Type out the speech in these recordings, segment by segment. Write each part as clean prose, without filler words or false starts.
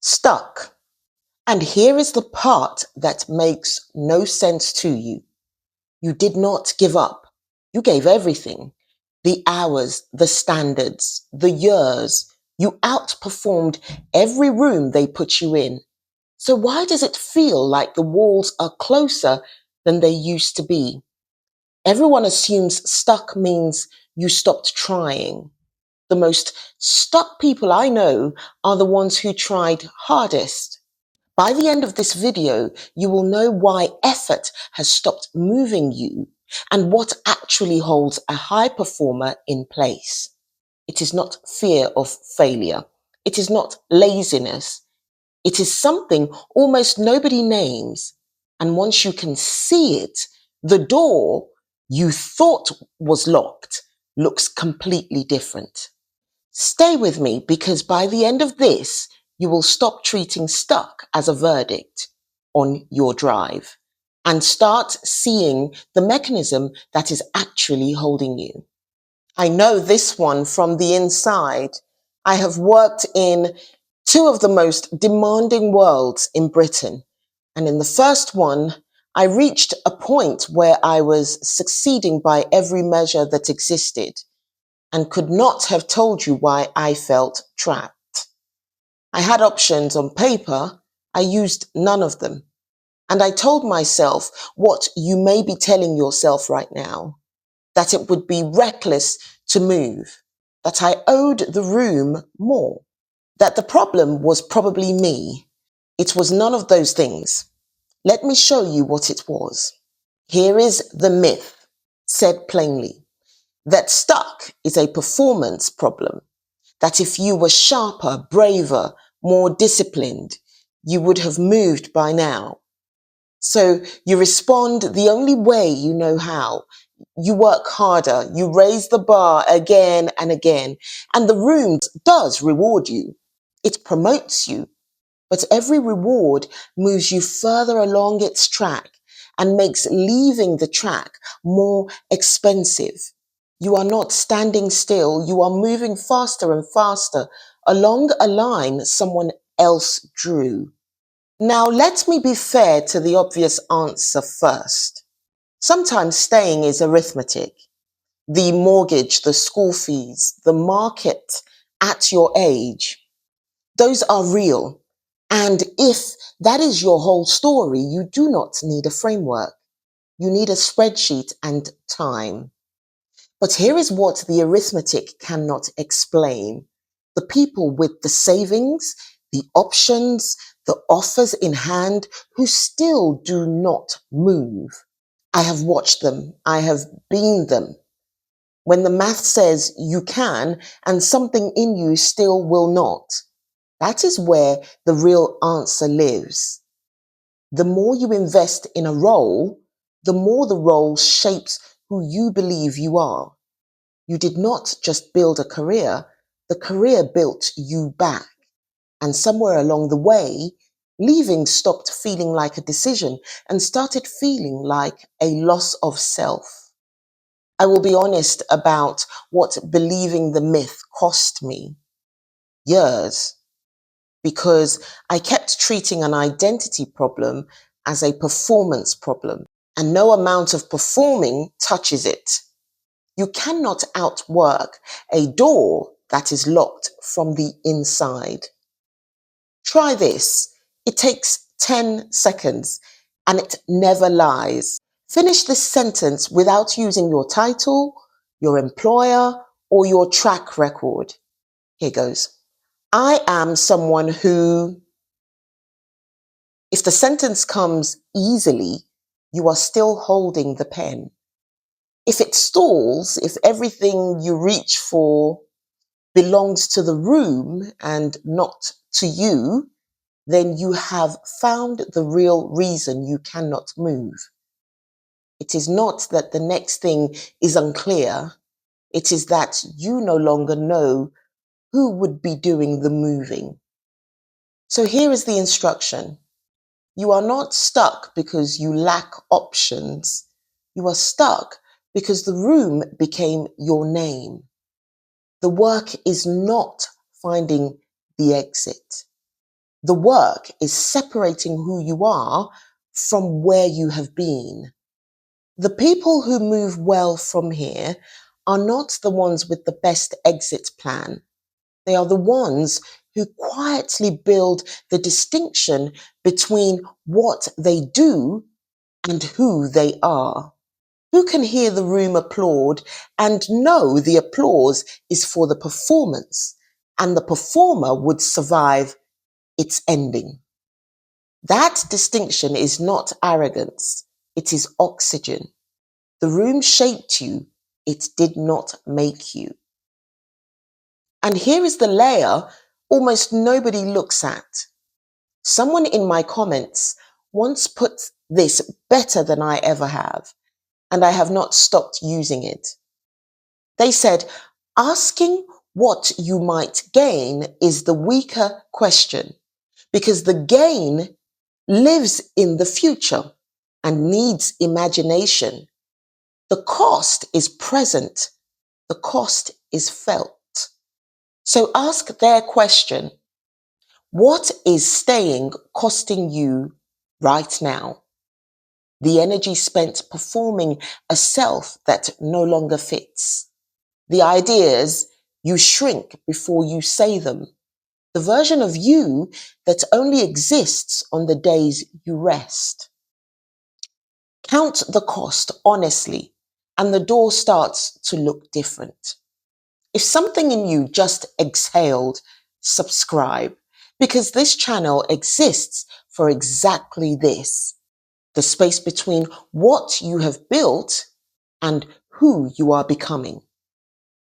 Stuck. And here is the part that makes no sense to you. You did not give up. You gave everything. The hours, the standards, the years. You outperformed every room they put you in. So why does it feel like the walls are closer than they used to be? Everyone assumes stuck means you stopped trying. The most stuck people I know are the ones who tried hardest. By the end of this video, you will know why effort has stopped moving you and what actually holds a high performer in place. It is not fear of failure. It is not laziness. It is something almost nobody names. And once you can see it, the door you thought was locked looks completely different. Stay with me because by the end of this, you will stop treating stuck as a verdict on your drive and start seeing the mechanism that is actually holding you. I know this one from the inside. I have worked in two of the most demanding worlds in Britain. And in the first one, I reached a point where I was succeeding by every measure that existed and could not have told you why I felt trapped. I had options on paper, I used none of them. And I told myself what you may be telling yourself right now, that it would be reckless to move, that I owed the room more, that the problem was probably me. It was none of those things. Let me show you what it was. Here is the myth, said plainly, that stuck is a performance problem, that if you were sharper, braver, more disciplined, you would have moved by now. So you respond the only way you know how. You work harder, you raise the bar again and again, and the room does reward you. It promotes you, but every reward moves you further along its track and makes leaving the track more expensive. You are not standing still, you are moving faster and faster along a line someone else drew. Now, let me be fair to the obvious answer first. Sometimes staying is arithmetic. The mortgage, the school fees, the market at your age, those are real. And if that is your whole story, you do not need a framework. You need a spreadsheet and time. But here is what the arithmetic cannot explain. The people with the savings, the options, the offers in hand who still do not move. I have watched them. I have been them. When the math says you can and something in you still will not, that is where the real answer lives. The more you invest in a role, the more the role shapes who you believe you are. You did not just build a career, the career built you back. And somewhere along the way, leaving stopped feeling like a decision and started feeling like a loss of self. I will be honest about what believing the myth cost me. Years. Because I kept treating an identity problem as a performance problem, and no amount of performing touches it. You cannot outwork a door that is locked from the inside. Try this. It takes 10 seconds and it never lies. Finish this sentence without using your title, your employer, or your track record. Here goes. I am someone who, if the sentence comes easily, you are still holding the pen. If it stalls, if everything you reach for belongs to the room and not to you, then you have found the real reason you cannot move. It is not that the next thing is unclear. It is that you no longer know who would be doing the moving. So here is the instruction. You are not stuck because you lack options. You are stuck because the room became your name. The work is not finding the exit. The work is separating who you are from where you have been. The people who move well from here are not the ones with the best exit plan. They are the ones who quietly build the distinction between what they do and who they are. Who can hear the room applaud and know the applause is for the performance and the performer would survive its ending? That distinction is not arrogance, it is oxygen. The room shaped you, it did not make you. And here is the layer almost nobody looks at. Someone in my comments once put this better than I ever have, and I have not stopped using it. They said, asking what you might gain is the weaker question because the gain lives in the future and needs imagination. The cost is present, the cost is felt. So ask their question, what is staying costing you right now? The energy spent performing a self that no longer fits. The ideas you shrink before you say them. The version of you that only exists on the days you rest. Count the cost honestly, and the door starts to look different. If something in you just exhaled, subscribe, because this channel exists for exactly this, the space between what you have built and who you are becoming.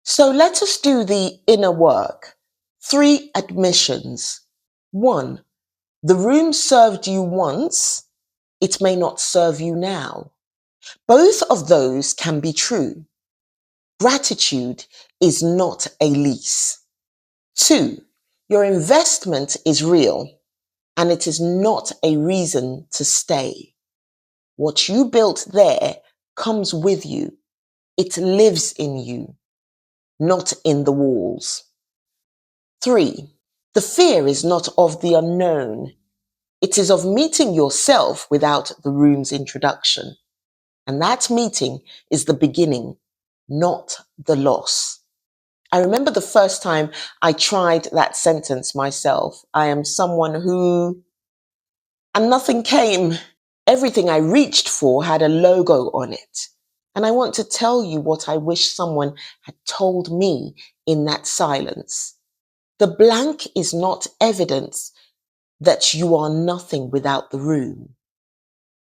So let us do the inner work. 3 admissions. 1, the room served you once, it may not serve you now. Both of those can be true. Gratitude is not a lease. 2, your investment is real and it is not a reason to stay. What you built there comes with you. It lives in you, not in the walls. 3, the fear is not of the unknown. It is of meeting yourself without the room's introduction. And that meeting is the beginning, not the loss. I remember the first time I tried that sentence myself. I am someone who, and nothing came. Everything I reached for had a logo on it. And I want to tell you what I wish someone had told me in that silence. The blank is not evidence that you are nothing without the room.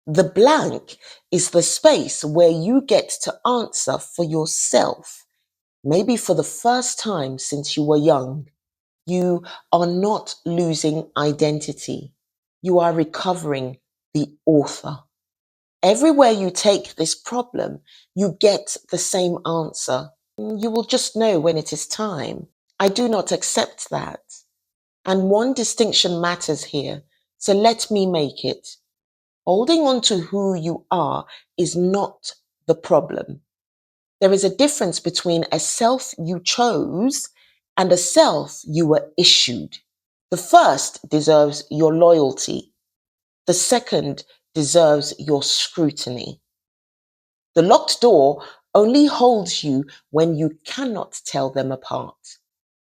The blank is the space where you get to answer for yourself, maybe for the first time since you were young. You are not losing identity. You are recovering the author. Everywhere you take this problem, you get the same answer. You will just know when it is time. I do not accept that. And one distinction matters here, so let me make it. Holding on to who you are is not the problem. There is a difference between a self you chose and a self you were issued. The first deserves your loyalty. The second deserves your scrutiny. The locked door only holds you when you cannot tell them apart.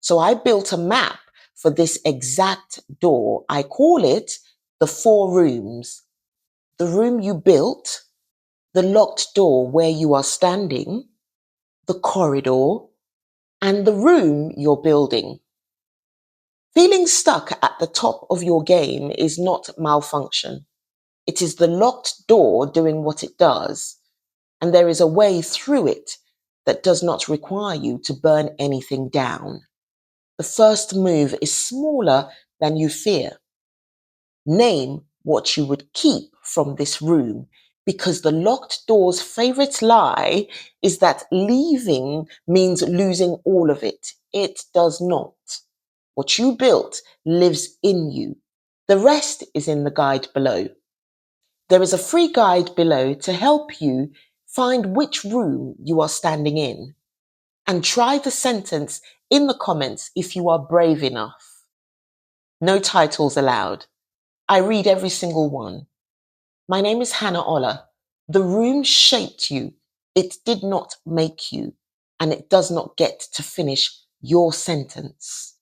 So I built a map for this exact door. I call it the 4 rooms. The room you built, the locked door where you are standing, the corridor, and the room you're building. Feeling stuck at the top of your game is not malfunction. It is the locked door doing what it does, and there is a way through it that does not require you to burn anything down. The first move is smaller than you fear. Name what you would keep from this room, because the locked door's favorite lie is that leaving means losing all of it. It does not. What you built lives in you. The rest is in the guide below. There is a free guide below to help you find which room you are standing in. And try the sentence in the comments if you are brave enough. No titles allowed. I read every single one. My name is Hannah Oller. The room shaped you. It did not make you, and it does not get to finish your sentence.